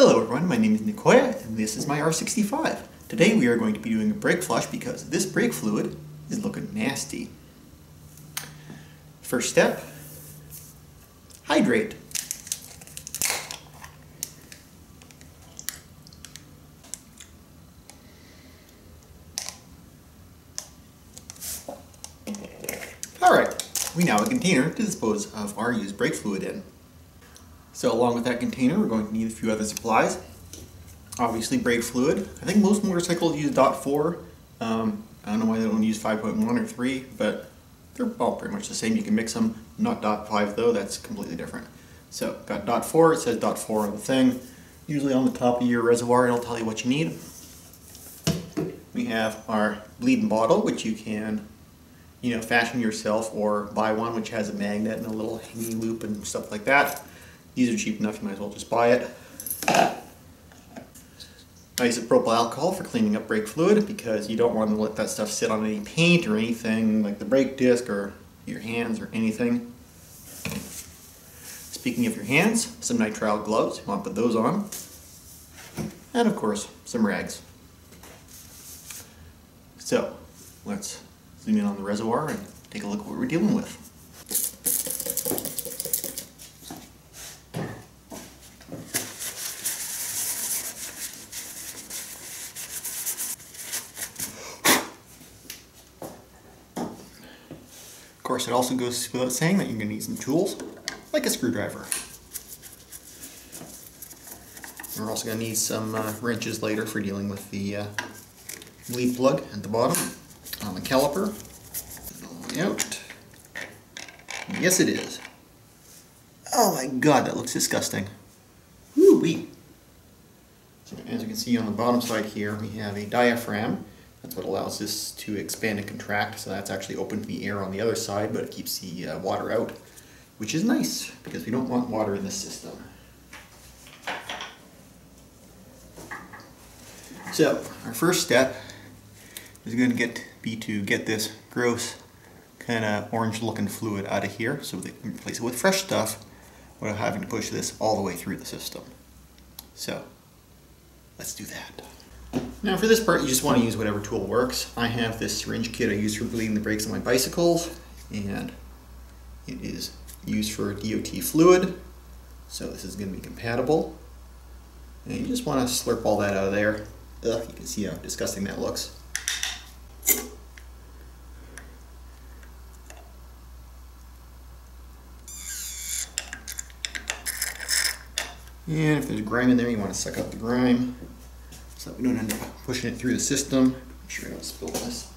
Hello everyone, my name is Nikoya and this is my R65. Today we are going to be doing a brake flush because this brake fluid is looking nasty. First step, hydrate. Alright, we now have a container to dispose of our used brake fluid in. So along with that container, we're going to need a few other supplies. Obviously brake fluid. I think most motorcycles use .4. I don't know why they don't use 5.1 or 3, but they're all pretty much the same. You can mix them, not .5 though, that's completely different. So got .4, it says .4 on the thing. Usually on the top of your reservoir it'll tell you what you need. We have our bleeding bottle, which you can fashion yourself or buy one which has a magnet and a little hanging loop and stuff like that. These are cheap enough, you might as well just buy it. Isopropyl alcohol for cleaning up brake fluid because you don't want to let that stuff sit on any paint or anything like the brake disc or your hands or anything. Speaking of your hands, some nitrile gloves, you want to put those on. And of course, some rags. So, let's zoom in on the reservoir and take a look at what we're dealing with. Of course, it also goes without saying that you're going to need some tools, like a screwdriver. We're also going to need some wrenches later for dealing with the bleed plug at the bottom on the caliper. All the way out. Yes, it is. Oh my god, that looks disgusting. Woo-wee. So as you can see on the bottom side here, we have a diaphragm. That's what allows this to expand and contract, so that's actually open to the air on the other side, but it keeps the water out, which is nice, because we don't want water in this system. So, our first step is going to be to get this gross, kind of orange looking fluid out of here, so they can replace it with fresh stuff, without having to push this all the way through the system. So, let's do that. Now for this part, you just want to use whatever tool works. I have this syringe kit I use for bleeding the brakes on my bicycles, and it is used for DOT fluid, so this is going to be compatible. And you just want to slurp all that out of there. Ugh, you can see how disgusting that looks. And if there's grime in there, you want to suck out the grime, so that we don't end up pushing it through the system. Make sure I don't spill this.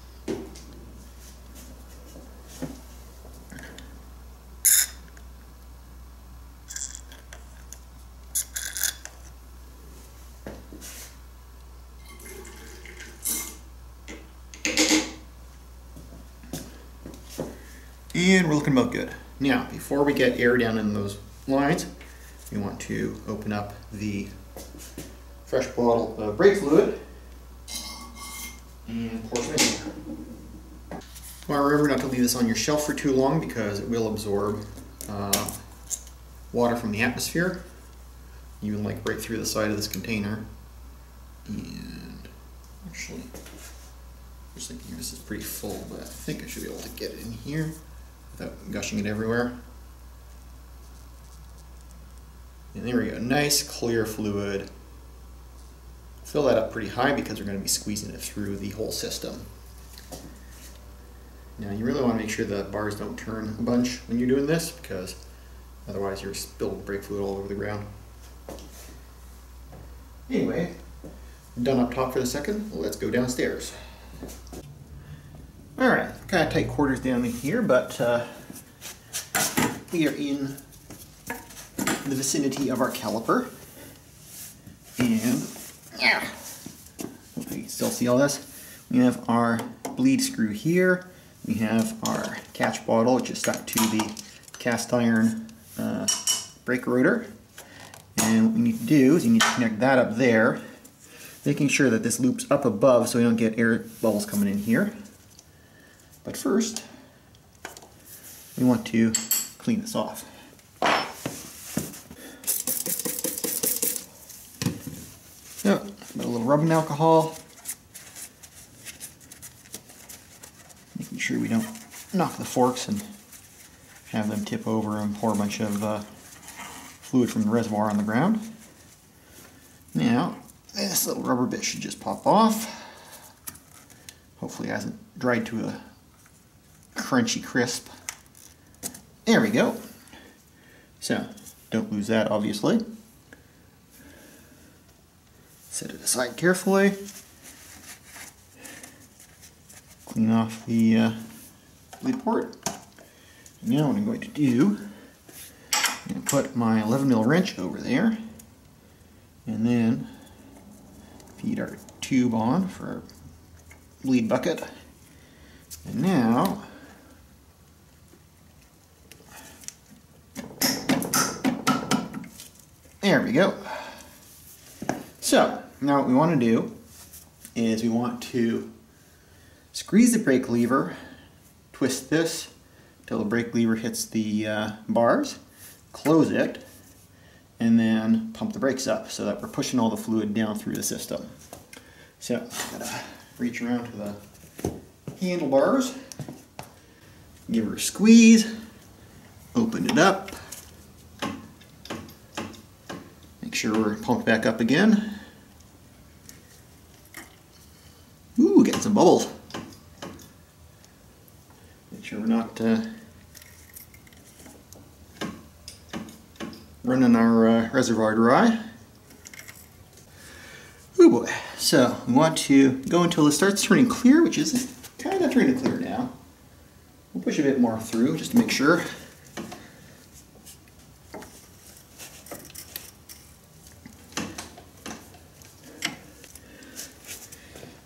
And we're looking about good. Now, before we get air down in those lines, we want to open up the fresh bottle of brake fluid and pour some in here. Well, remember not to leave this on your shelf for too long because it will absorb water from the atmosphere, even like right through the side of this container. And actually, I'm just thinking this is pretty full, but I think I should be able to get it in here without gushing it everywhere. And there we go, nice clear fluid. Fill that up pretty high because we're going to be squeezing it through the whole system. Now you really want to make sure the bars don't turn a bunch when you're doing this, because otherwise you're spilling brake fluid all over the ground. Anyway, I'm done up top for the second. Let's go downstairs. Alright, kind of tight quarters down in here, but we are in the vicinity of our caliper. And yeah, you can still see all this. We have our bleed screw here. We have our catch bottle, which is stuck to the cast iron brake rotor. And what we need to do is you need to connect that up there, making sure that this loops up above so we don't get air bubbles coming in here. But first, we want to clean this off. So, a little rubbing alcohol. Making sure we don't knock the forks and have them tip over and pour a bunch of fluid from the reservoir on the ground. Now, this little rubber bit should just pop off. Hopefully it hasn't dried to a crunchy crisp. There we go. So, don't lose that, obviously. Set it aside carefully. Clean off the lid port. Now what I'm going to do, I'm going to put my 11mm wrench over there, and then feed our tube on for our bleed bucket. And now, there we go. So, now what we want to do is we want to squeeze the brake lever, twist this till the brake lever hits the bars, close it, and then pump the brakes up so that we're pushing all the fluid down through the system. So, I'm going to reach around to the handlebars, give her a squeeze, open it up, make sure we're pumped back up again. Ooh, getting some bubbles. Make sure we're not running our reservoir dry. Oh boy. So we want to go until it starts turning clear, which is kind of turning clear now. We'll push a bit more through just to make sure.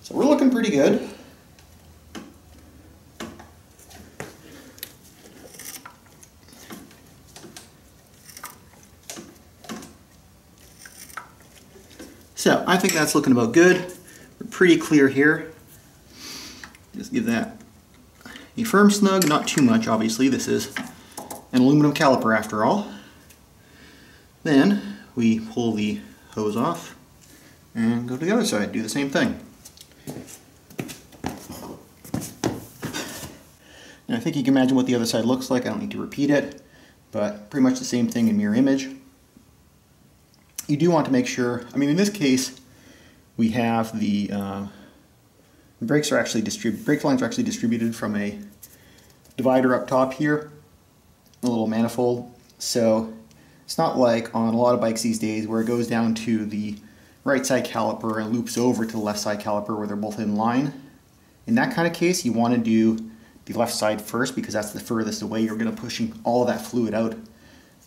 So we're looking pretty good. So I think that's looking about good. We're pretty clear here. Just give that a firm snug, not too much obviously. This is an aluminum caliper after all. Then we pull the hose off and go to the other side, do the same thing. And I think you can imagine what the other side looks like. I don't need to repeat it, but pretty much the same thing in mirror image. You do want to make sure, I mean in this case, we have the brakes are actually brake lines are actually distributed from a divider up top here, a little manifold. So it's not like on a lot of bikes these days where it goes down to the right side caliper and loops over to the left side caliper where they're both in line. In that kind of case, you want to do the left side first because that's the furthest away. You're going to pushing all of that fluid out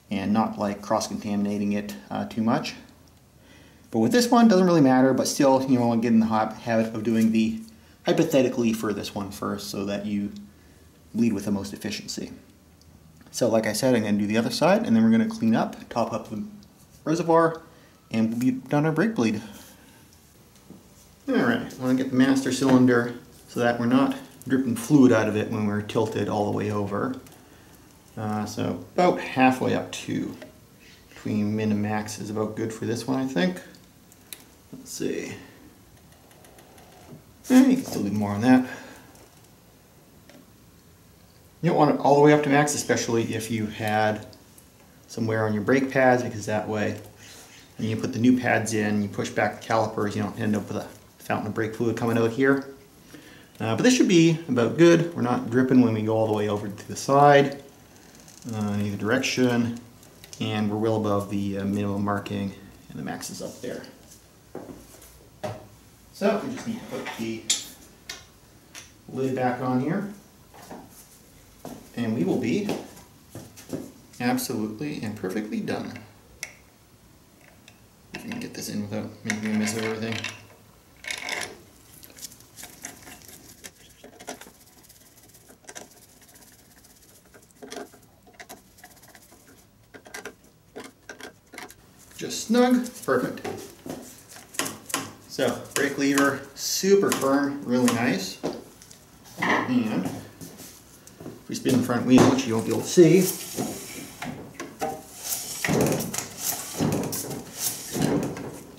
and not like cross-contaminating it too much. But with this one, doesn't really matter, but still, you want to get in the habit of doing the hypothetically furthest one first so that you bleed with the most efficiency. So like I said, I'm going to do the other side, and then we're going to clean up, top up the reservoir, and we'll be done our brake bleed. Alright, I want to get the master cylinder so that we're not dripping fluid out of it when we're tilted all the way over. So about halfway up to between min and max is about good for this one, I think. Let's see. You can still do more on that. You don't want it all the way up to max, especially if you had some wear on your brake pads, because that way when you put the new pads in, you push back the calipers, you don't end up with a fountain of brake fluid coming out here. But this should be about good. We're not dripping when we go all the way over to the side, in either direction, and we're well above the minimum marking, and the max is up there. So we just need to put the lid back on here, and we will be absolutely and perfectly done. If we can get this in without making a mess of everything. Just snug, perfect. So, brake lever, super firm, really nice. And if we spin the front wheel, which you won't be able to see,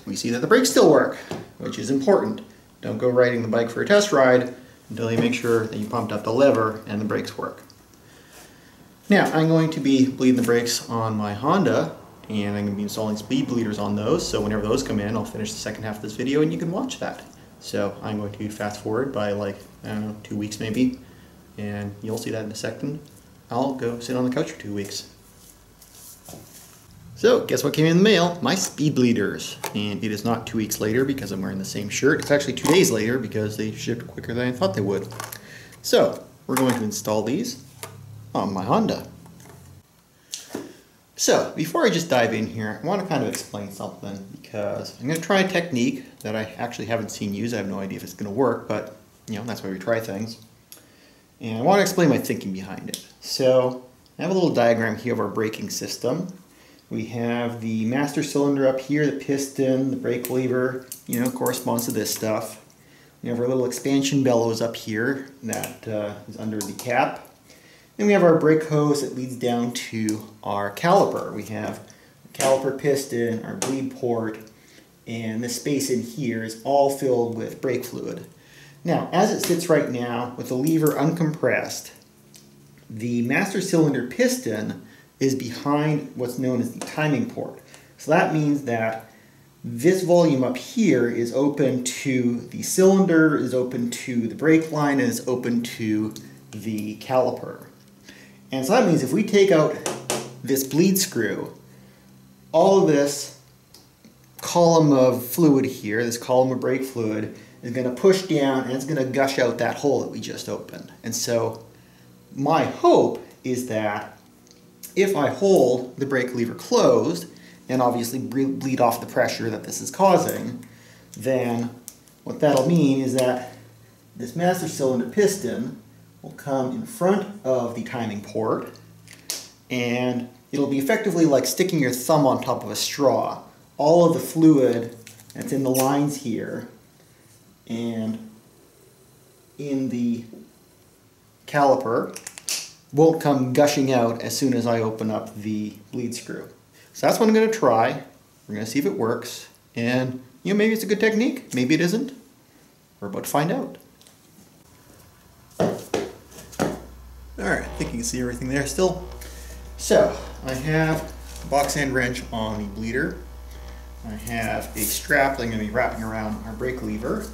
we we see that the brakes still work, which is important. Don't go riding the bike for a test ride until you make sure that you pumped up the lever and the brakes work. Now, I'm going to be bleeding the brakes on my Honda, and I'm going to be installing speed bleeders on those, so whenever those come in, I'll finish the second half of this video and you can watch that. So I'm going to fast forward by like, I don't know, 2 weeks maybe, and you'll see that in a second. I'll go sit on the couch for 2 weeks. So, guess what came in the mail? My speed bleeders. And it is not 2 weeks later because I'm wearing the same shirt. It's actually 2 days later because they shipped quicker than I thought they would. So, we're going to install these on my Honda. So, before I just dive in here, I want to kind of explain something because I'm going to try a technique that I actually haven't seen used. I have no idea if it's going to work, but you know, that's why we try things. And I want to explain my thinking behind it. So, I have a little diagram here of our braking system. We have the master cylinder up here, the piston, the brake lever, you know, corresponds to this stuff. We have our little expansion bellows up here that is under the cap. Then we have our brake hose that leads down to our caliper. We have the caliper piston, our bleed port, and this space in here is all filled with brake fluid. Now, as it sits right now with the lever uncompressed, the master cylinder piston is behind what's known as the timing port. So that means that this volume up here is open to the cylinder, is open to the brake line, and is open to the caliper. And so that means if we take out this bleed screw, all of this column of fluid here, this column of brake fluid, is going to push down and it's going to gush out that hole that we just opened. And so my hope is that if I hold the brake lever closed and obviously bleed off the pressure that this is causing, then what that'll mean is that this master cylinder piston will come in front of the timing port and it'll be effectively like sticking your thumb on top of a straw. All of the fluid that's in the lines here and in the caliper won't come gushing out as soon as I open up the bleed screw. So that's what I'm going to try. We're going to see if it works. And you know, maybe it's a good technique, maybe it isn't. We're about to find out. Alright, I think you can see everything there still. So, I have a box end wrench on the bleeder. I have a strap that I'm going to be wrapping around our brake lever.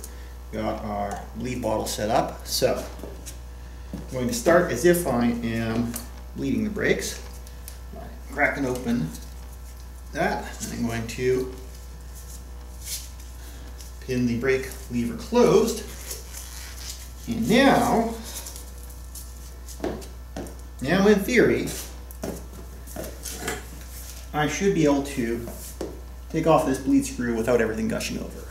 Got our bleed bottle set up. So, I'm going to start as if I am bleeding the brakes. I'm cracking open that, and I'm going to pin the brake lever closed. And now in theory, I should be able to take off this bleed screw without everything gushing over.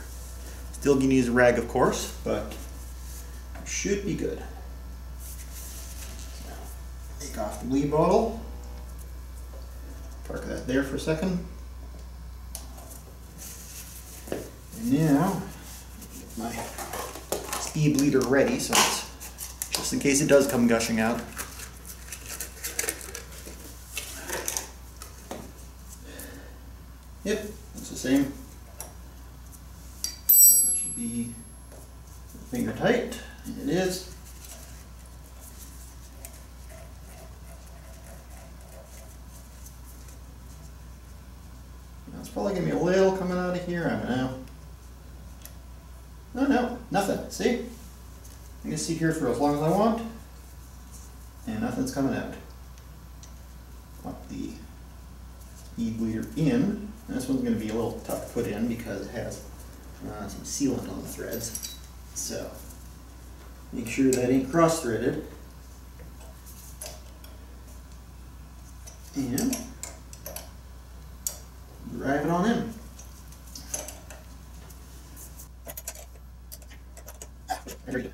Still going to use a rag, of course, but should be good. Take off the bleed bottle. Park that there for a second. And now, get my speed bleeder ready, so it's just in case it does come gushing out. Yep, it's the same. That should be finger tight, and it is. It's probably going to be a little coming out of here, I don't know. No, nothing. See? I'm going to sit here for as long as I want, and nothing's coming out. Pop the speed bleeder in. And this one's going to be a little tough to put in because it has some sealant on the threads. So, make sure that ain't cross-threaded. And drive it on in. Very good.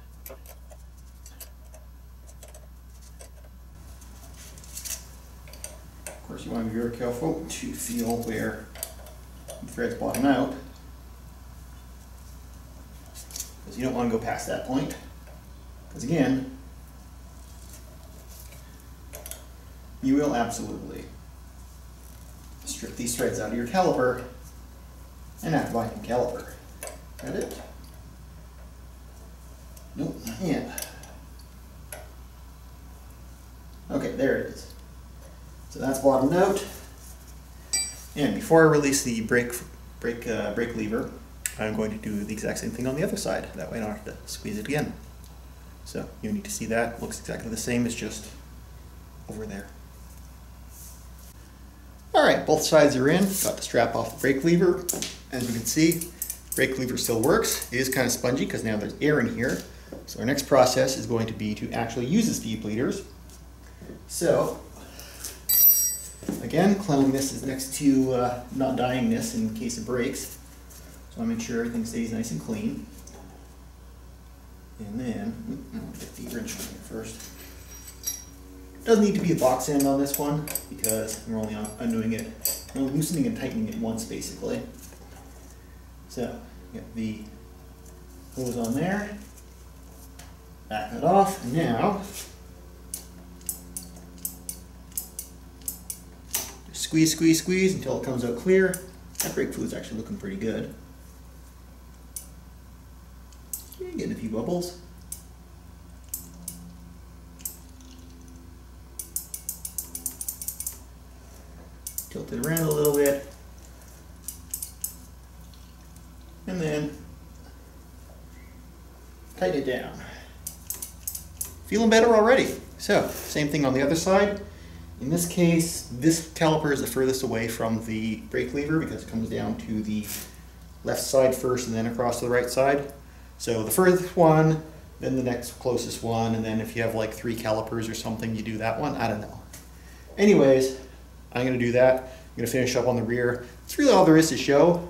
Of course, you want to be very careful to feel where the threads bottom out, because you don't want to go past that point. Because again, you will absolutely strip these threads out of your caliper And that vacuum caliper. That it? Nope, not yet. Okay, there it is. So that's bottomed out. And before I release the brake lever, I'm going to do the exact same thing on the other side. That way I don't have to squeeze it again. So you need to see that. Looks exactly the same, it's just over there. Alright, both sides are in. Got to strap off the brake lever. As you can see, brake lever still works. It is kind of spongy because now there's air in here. So our next process is going to be to actually use the speed bleeders. So, again, cleanliness is next to not dying this in case it breaks. So I make sure everything stays nice and clean. And then, I'm going to get the wrench on here first. Doesn't need to be a box end on this one because we're only undoing it, only loosening and tightening it once basically. So, get the hose on there, back it off, and now squeeze, squeeze, squeeze until it comes out clear. That brake fluid's actually looking pretty good. You're getting a few bubbles. Tilt it around a little bit. And then tighten it down. Feeling better already. So, same thing on the other side. In this case, this caliper is the furthest away from the brake lever because it comes down to the left side first and then across to the right side. So the furthest one, then the next closest one, and then if you have like 3 calipers or something, you do that one. I don't know. Anyways, I'm going to do that. I'm going to finish up on the rear. That's really all there is to show.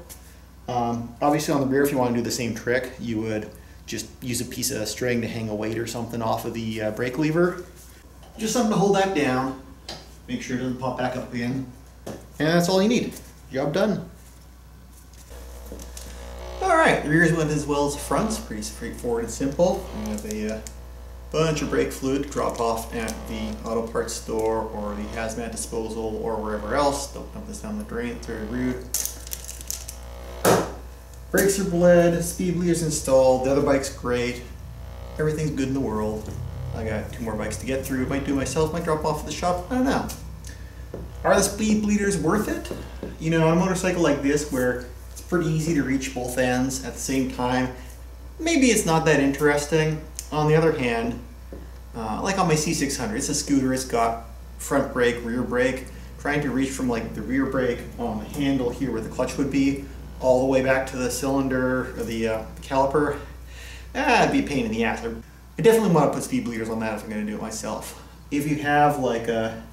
Obviously on the rear, if you want to do the same trick, you would just use a piece of string to hang a weight or something off of the brake lever. Just something to hold that down. Make sure it doesn't pop back up again. And that's all you need. Job done. Alright, the rears went as well as the fronts. Pretty straightforward and simple. We have a bunch of brake fluid dropped off at the auto parts store or the hazmat disposal or wherever else. Don't dump this down the drain, it's very rude. Brakes are bled, speed bleeders installed, the other bike's great. Everything's good in the world. I got 2 more bikes to get through. Might do it myself, might drop off at the shop, I don't know. Are the speed bleeders worth it? You know, on a motorcycle like this where it's pretty easy to reach both ends at the same time, maybe it's not that interesting. On the other hand, like on my C600, it's a scooter, it's got front brake, rear brake. Trying to reach from like the rear brake on the handle here where the clutch would be, all the way back to the cylinder or the caliper, it'd be a pain in the ass. I definitely want to put speed bleeders on that if I'm going to do it myself. If you have like a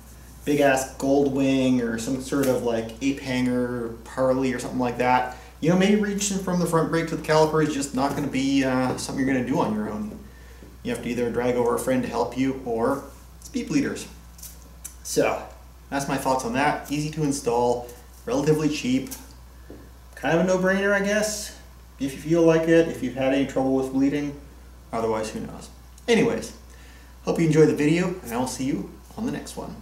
big ass Goldwing or some sort of like ape hanger, or Harley or something like that, you know, maybe reaching from the front brake to the caliper is just not going to be something you're going to do on your own. You have to either drag over a friend to help you or speed bleeders. So, that's my thoughts on that. Easy to install, relatively cheap, kind of a no-brainer I guess, if you feel like it, if you've had any trouble with bleeding. Otherwise, who knows. Anyways, hope you enjoyed the video, and I will see you on the next one.